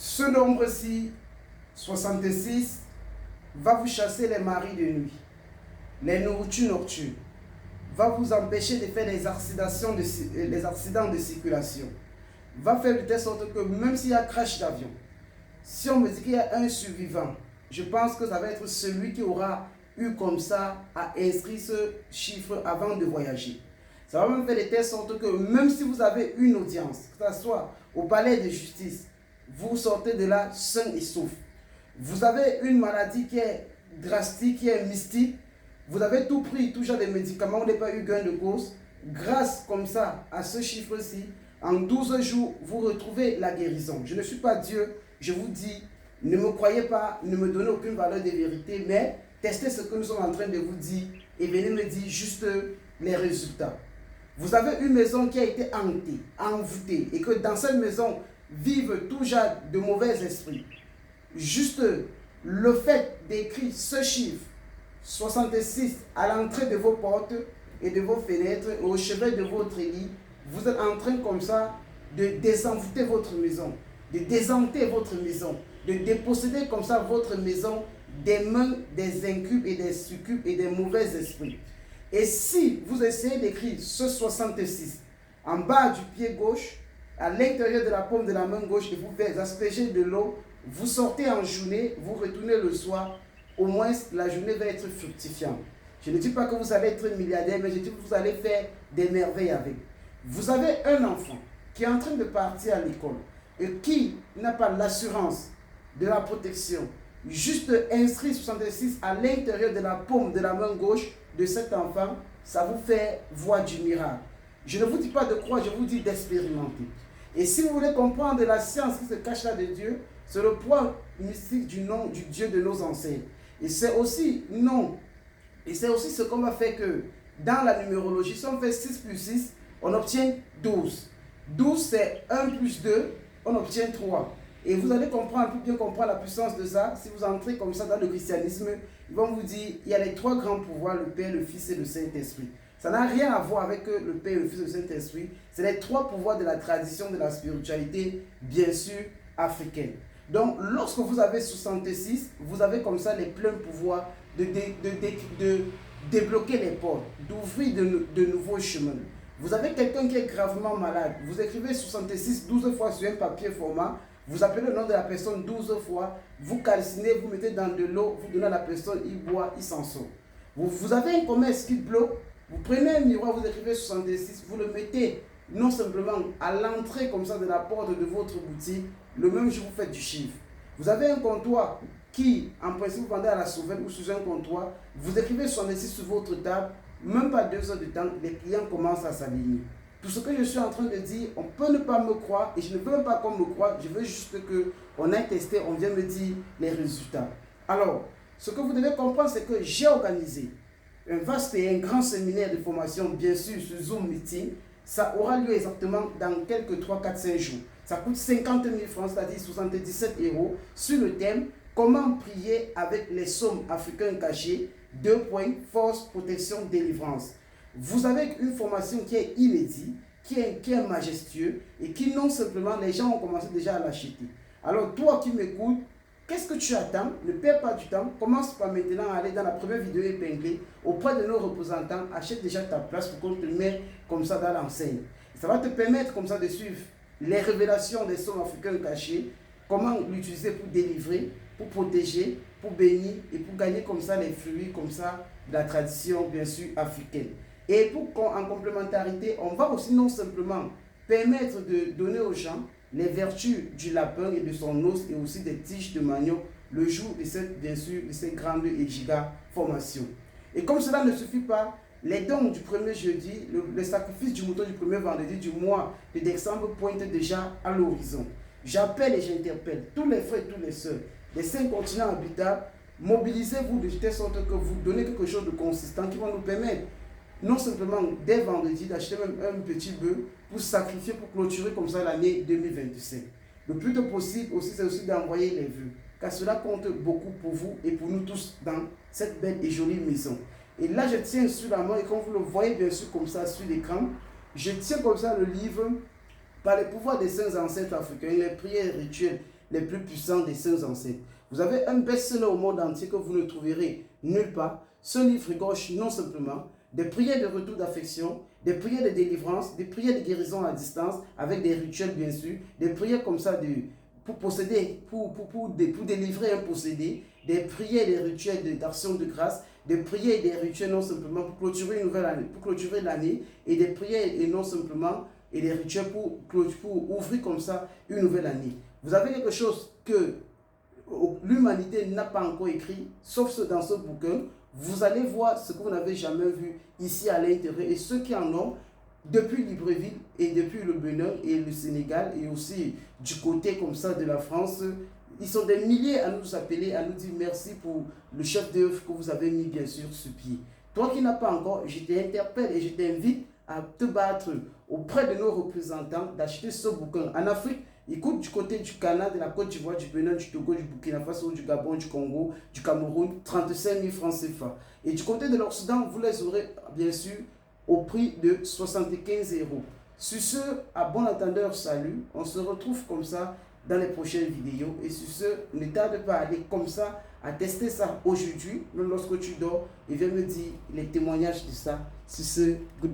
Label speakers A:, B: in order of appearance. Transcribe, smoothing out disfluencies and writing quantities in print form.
A: Ce nombre-ci, 66, va vous chasser les maris de nuit, les nourritures nocturnes, va vous empêcher de faire les accidents de circulation, va faire de telle sorte que même s'il y a crash d'avion, si on me dit qu'il y a un survivant, je pense que ça va être celui qui aura eu comme ça à inscrire ce chiffre avant de voyager. Ça va même faire de telle sorte que même si vous avez une audience, que ce soit au palais de justice, vous sortez de là sain et sauf. Vous avez une maladie qui est drastique, qui est mystique, vous avez tout pris, tout genre de médicaments, vous n'avez pas eu gain de cause. Grâce comme ça à ce chiffre-ci, en 12 jours, vous retrouvez la guérison. Je ne suis pas Dieu, je vous dis, ne me croyez pas, ne me donnez aucune valeur de vérité, mais testez ce que nous sommes en train de vous dire et venez me dire juste les résultats. Vous avez une maison qui a été hantée, envoûtée, et que dans cette maison vivent tout genre de mauvais esprits. Juste le fait d'écrire ce chiffre 66 à l'entrée de vos portes et de vos fenêtres et au chevet de votre lit, vous êtes en train comme ça de désenvoûter votre maison, de désenter votre maison, de déposséder comme ça votre maison des mains des incubes et des succubes et des mauvais esprits. Et si vous essayez d'écrire ce 66 en bas du pied gauche, à l'intérieur de la paume de la main gauche, et vous faites asperger de l'eau, vous sortez en journée, vous retournez le soir, au moins la journée va être fructifiante. Je ne dis pas que vous allez être milliardaire, mais je dis que vous allez faire des merveilles avec. Vous avez un enfant qui est en train de partir à l'école et qui n'a pas l'assurance de la protection. Juste inscrit 66 à l'intérieur de la paume de la main gauche de cet enfant, ça vous fait voir du miracle. Je ne vous dis pas de croire, je vous dis d'expérimenter. Et si vous voulez comprendre la science qui se cache là de Dieu, c'est le poids mystique du nom du Dieu de nos ancêtres. Et c'est aussi ce qu'on va faire que dans la numérologie, si on fait 6 plus 6, on obtient 12. 12 c'est 1 plus 2, on obtient 3. Et vous allez comprendre, pour bien comprendre la puissance de ça, si vous entrez comme ça dans le christianisme, ils vont vous dire, il y a les 3 grands pouvoirs, le Père, le Fils et le Saint-Esprit. Ça n'a rien à voir avec le Père, le Fils et le Saint-Esprit. C'est les 3 pouvoirs de la tradition de la spiritualité, bien sûr, africaine. Donc, lorsque vous avez 66, vous avez comme ça les pleins pouvoirs de débloquer les portes, d'ouvrir de nouveaux chemins. Vous avez quelqu'un qui est gravement malade, vous écrivez 66 12 fois sur un papier format, vous appelez le nom de la personne 12 fois, vous calcinez, vous mettez dans de l'eau, vous donnez à la personne, il boit, il s'en sort. Vous avez un commerce qui bloque, vous prenez un miroir, vous écrivez 66, vous le mettez non simplement à l'entrée comme ça de la porte de votre boutique, le même jour vous faites du chiffre. Vous avez un comptoir qui, en principe, vous vendez à la sauvette ou sous un comptoir, vous écrivez 66 sur votre table, même pas 2 heures de temps, les clients commencent à s'aligner. Tout ce que je suis en train de dire, on peut ne pas me croire et je ne veux même pas qu'on me croie, je veux juste qu'on ait testé, on vient me dire les résultats. Alors, ce que vous devez comprendre, c'est que j'ai organisé un vaste et un grand séminaire de formation, bien sûr, sur Zoom Meeting. Ça aura lieu exactement dans quelques 3, 4, 5 jours. Ça coûte 50 000 francs, c'est-à-dire 77 €, sur le thème « Comment prier avec les sommes africains cachés ?» 2 points, force, protection, délivrance. Vous avez une formation qui est inédite, qui est majestueux et qui non simplement, les gens ont commencé déjà à l'acheter. Alors toi qui m'écoutes, qu'est-ce que tu attends? Ne perds pas du temps, commence par maintenant à aller dans la première vidéo épinglée auprès de nos représentants, achète déjà ta place pour qu'on te mette comme ça dans l'enseigne. Ça va te permettre comme ça de suivre les révélations des sommes africains cachés, comment l'utiliser pour délivrer, pour protéger, pour bénir et pour gagner comme ça les fruits comme ça de la tradition bien sûr africaine. Et en complémentarité, on va aussi non simplement permettre de donner aux gens les vertus du lapin et de son os et aussi des tiges de manioc le jour de cette, bien sûr, de cette grande et giga formation. Et comme cela ne suffit pas, les dons du premier jeudi, le sacrifice du mouton du premier vendredi du mois de décembre pointent déjà à l'horizon. J'appelle et j'interpelle tous les frères et toutes les sœurs des 5 continents habitables, mobilisez-vous de telle sorte que vous donnez quelque chose de consistant qui va nous permettre non simplement dès vendredi d'acheter même un petit bœuf pour sacrifier, pour clôturer comme ça l'année 2025. Le plus tôt possible aussi, c'est aussi d'envoyer les vœux, car cela compte beaucoup pour vous et pour nous tous dans cette belle et jolie maison. Et là, je tiens sur la main, et comme vous le voyez bien sûr comme ça sur l'écran, je tiens comme ça le livre par les pouvoirs des saints ancêtres africains, les prières rituelles, les plus puissants des saints ancêtres. Vous avez un best-seller au monde entier que vous ne trouverez nulle part. Ce livre gauche non simplement des prières de retour d'affection, des prières de délivrance, des prières de guérison à distance, avec des rituels bien sûr, des prières comme ça pour posséder, pour délivrer un possédé, des prières et des rituels d'action de grâce, des prières et des rituels non simplement pour clôturer une nouvelle année, pour clôturer l'année, et des prières et non simplement et des rituels pour ouvrir comme ça une nouvelle année. Vous avez quelque chose que l'humanité n'a pas encore écrit, sauf dans ce bouquin. Vous allez voir ce que vous n'avez jamais vu ici à l'intérieur, et ceux qui en ont depuis Libreville et depuis le Bénin et le Sénégal et aussi du côté comme ça de la France, ils sont des milliers à nous appeler, à nous dire merci pour le chef d'œuvre que vous avez mis bien sûr sur pied. Toi qui n'as pas encore, je t'interpelle et je t'invite à te battre auprès de nos représentants, d'acheter ce bouquin. En Afrique, il coûte du côté du Canada, de la Côte d'Ivoire, du Bénin, du Togo, du Burkina Faso, du Gabon, du Congo, du Cameroun, 35 000 francs CFA. Et du côté de l'Occident, vous les aurez bien sûr au prix de 75 euros. Sur ce, à bon entendeur, salut. On se retrouve comme ça dans les prochaines vidéos. Et sur ce, ne tarde pas à aller comme ça, à tester ça aujourd'hui, même lorsque tu dors, et viens me dire les témoignages de ça. Sur ce, good